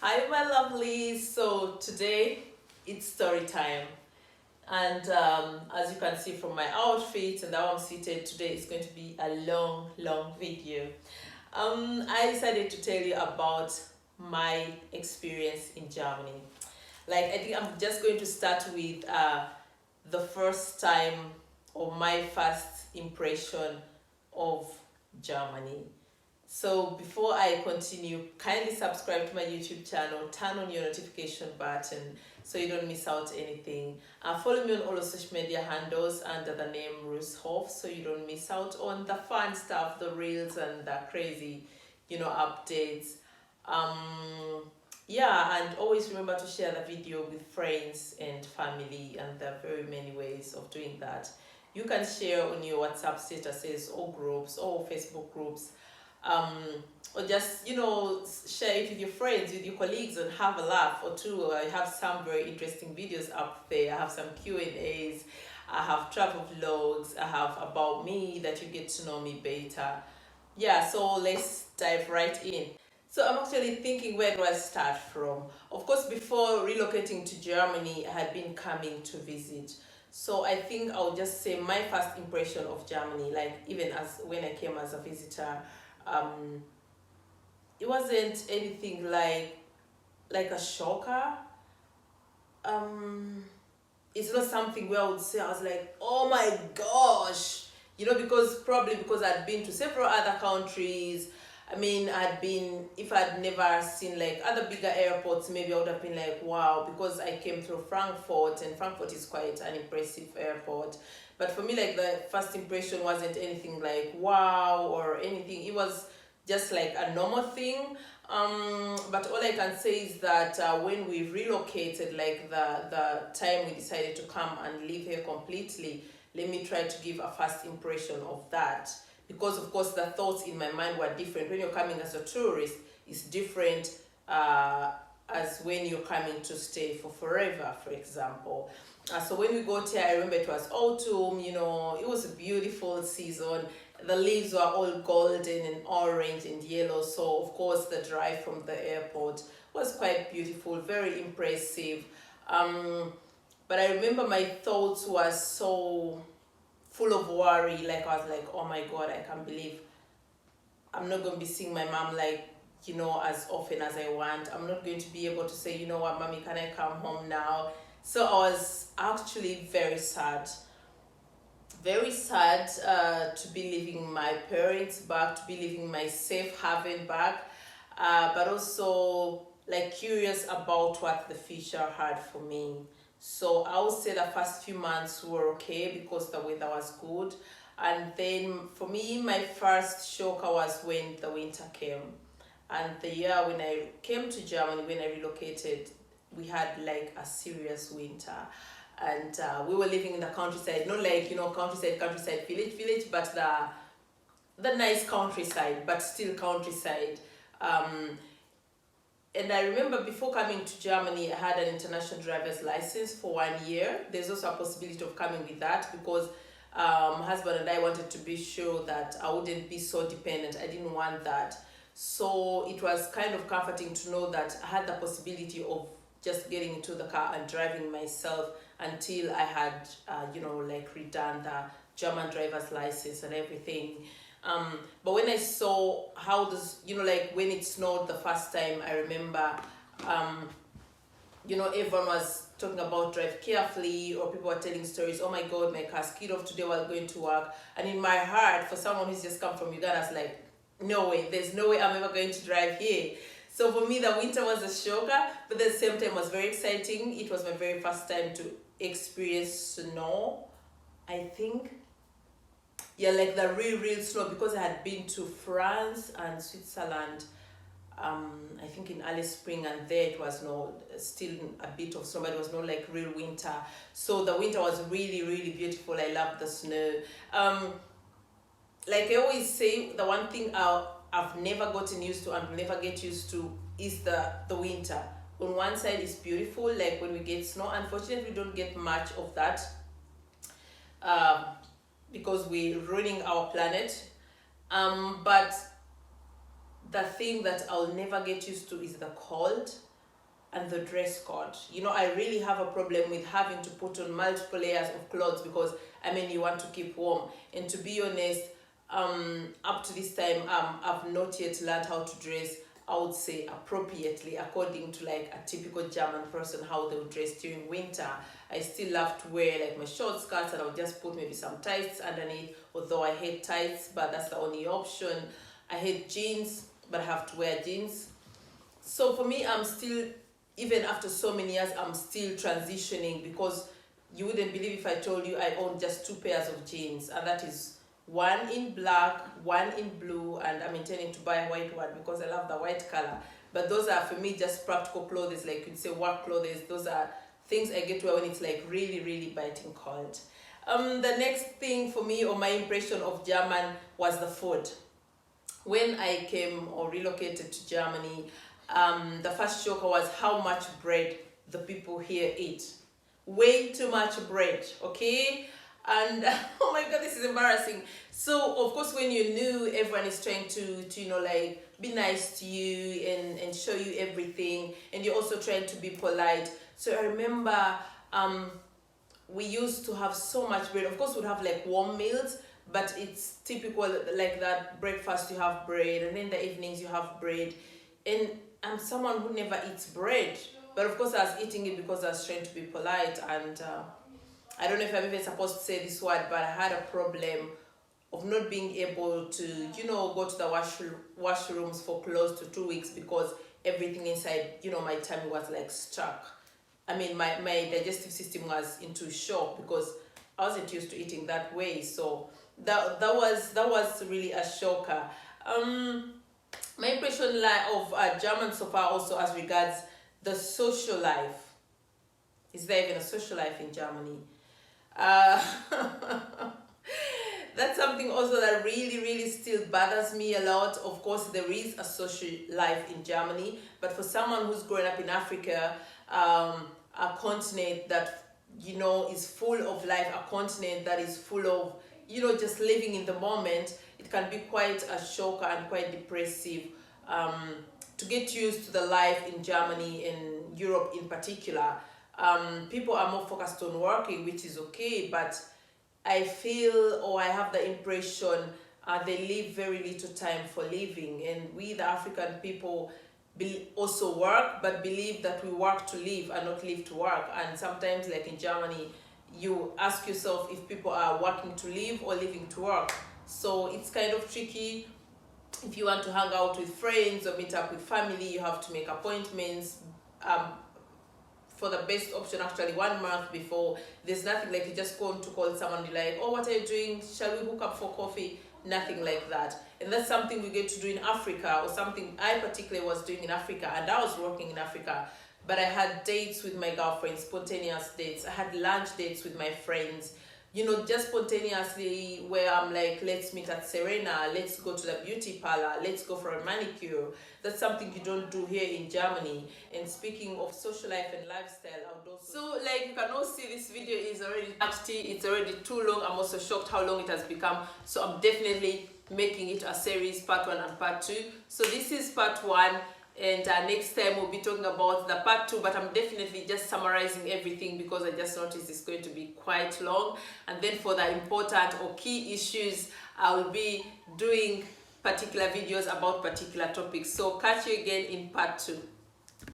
Hi, my lovelies. So today it's story time, and as you can see from my outfit and how I'm seated, today is going to be a long video. I decided to tell you about my experience in Germany. Like I think I'm just going to start with the first time or my first impression of Germany. So before I continue, kindly subscribe to my YouTube channel, turn on your notification button so you don't miss out anything. Follow me on all the social media handles under the name Ruth Hoff so you don't miss out on the fun stuff, the reels and the crazy, updates. Um, yeah, and always remember to share the video with friends and family, and there are very many ways of doing that. You can share on your WhatsApp statuses or groups or Facebook groups, um, or just share it with your friends, with your colleagues, and have a laugh or two. I have some very interesting videos up there. I have some Q&As, I have travel vlogs, I have about me that you get to know me better. Yeah, so let's dive right in. So I'm actually thinking, where do I start from? Of course, before relocating to Germany, I had been coming to visit. So I think I'll just say my first impression of Germany, like even as when I came as a visitor, um, it wasn't anything like a shocker. Um, it's not something where I would say I was like, oh my gosh, because probably because I'd been to several other countries. I mean, if I'd never seen like other bigger airports, maybe I would have been like, wow, because I came through Frankfurt, and Frankfurt is quite an impressive airport. But for me, like the first impression wasn't anything like wow or anything. It was just like a normal thing. But all I can say is that when we relocated, like the time we decided to come and live here completely, let me try to give a first impression of that. Because of course the thoughts in my mind were different. When you're coming as a tourist, it's different as when you're coming to stay for forever, for example. So when we got here, I remember it was autumn, it was a beautiful season. The leaves were all golden and orange and yellow. So of course the drive from the airport was quite beautiful, very impressive. But I remember my thoughts were so full of worry. Like I was like, oh my God, I can't believe I'm not going to be seeing my mom like, as often as I want. I'm not going to be able to say, you know what, mommy, can I come home now? So I was actually very sad to be leaving my parents back, to be leaving my safe haven back, but also like curious about what the future had for me. So I would say the first few months were okay because the weather was good. And then for me, my first shocker was when the winter came. And the year when I came to Germany, when I relocated, we had like a serious winter. And we were living in the countryside, not like, countryside, village, but the nice countryside, but still countryside. Um, and I remember before coming to Germany, I had an international driver's license for 1 year. There's also a possibility of coming with that because my husband and I wanted to be sure that I wouldn't be so dependent. I didn't want that. So it was kind of comforting to know that I had the possibility of just getting into the car and driving myself until I had, like redone the German driver's license and everything. But when I saw how this, like when it snowed the first time, I remember, everyone was talking about drive carefully, or people were telling stories. Oh my God, my car skid off today while going to work. And in my heart, for someone who's just come from Uganda, I was like, no way, there's no way I'm ever going to drive here. So for me, the winter was a shocker, but at the same time, it was very exciting. It was my very first time to experience snow, I think. Yeah, like the real snow, because I had been to France and Switzerland, I think in early spring, and there it was still a bit of snow, but it was not like real winter. So the winter was really beautiful. I loved the snow. Like I always say, the one thing I've never gotten used to and will never get used to is the winter. On one side it's beautiful, like when we get snow. Unfortunately, we don't get much of that um, because we're ruining our planet. But the thing that I'll never get used to is the cold. and the dress code. You know, I really have a problem with having to put on multiple layers of clothes because I mean you want to keep warm. And to be honest, up to this time, I've not yet learned how to dress, I would say, appropriately according to like a typical German person, how they would dress during winter. I still love to wear like my short skirts, and I'll just put maybe some tights underneath, although I hate tights, but that's the only option. I hate jeans, but I have to wear jeans. So for me, I'm still, even after so many years, I'm still transitioning, because you wouldn't believe if I told you I own just 2 pairs of jeans, and that is one in black, one in blue, and I'm intending to buy a white one because I love the white color. But those are for me just practical clothes, like you'd say work clothes. Those are things I get to wear when it's like really, really biting cold. The next thing for me, or my impression of German, was the food. When I came or relocated to Germany, the first shock was how much bread the people here eat. Way too much bread, okay? And oh my god, this is embarrassing. So of course, when you're new, everyone is trying to you know, like be nice to you and show you everything, and you're also trying to be polite. So I remember we used to have so much bread. Of course, we'd have like warm meals, but it's typical like that. Breakfast you have bread, and in the evenings you have bread. And I'm someone who never eats bread, but of course I was eating it because I was trying to be polite. And I don't know if I'm even supposed to say this word, but I had a problem of not being able to, you know, go to the washrooms for close to 2 weeks because everything inside, you know, my tummy was like stuck. I mean, my digestive system was into shock because I wasn't used to eating that way. So that was really a shocker. My impression of German so far, also as regards the social life. Is there even a social life in Germany? That's something also that really, really still bothers me a lot. Of course, there is a social life in Germany, but for someone who's growing up in Africa, a continent that, you know, is full of life, a continent that is full of, you know, just living in the moment, it can be quite a shocker and quite depressive to get used to the life in Germany and Europe in particular. People are more focused on working, which is okay, but I feel, or I have the impression, they leave very little time for living. And we, the African people, also work, but believe that we work to live and not live to work. And sometimes, like in Germany, you ask yourself if people are working to live or living to work. So it's kind of tricky. If you want to hang out with friends or meet up with family, you have to make appointments. For the best option, actually 1 month before. There's nothing like you just go on to call someone, you're like, oh, what are you doing? Shall we hook up for coffee? Nothing like that. And that's something we get to do in Africa, or something I particularly was doing in Africa, and I was working in Africa. But I had dates with my girlfriends, spontaneous dates. I had lunch dates with my friends, you know, just spontaneously, where I'm like, let's meet at Serena, let's go to the beauty parlor, let's go for a manicure. That's something you don't do here in Germany. And speaking of social life and lifestyle, I would also... So like you can all see, this video is already it's already too long. I'm also shocked how long it has become. So I'm definitely making it a series, part 1 and part 2. So this is part 1. And next time we'll be talking about the part 2, but I'm definitely just summarizing everything because I just noticed it's going to be quite long. And then for the important or key issues, I will be doing particular videos about particular topics. So catch you again in part 2.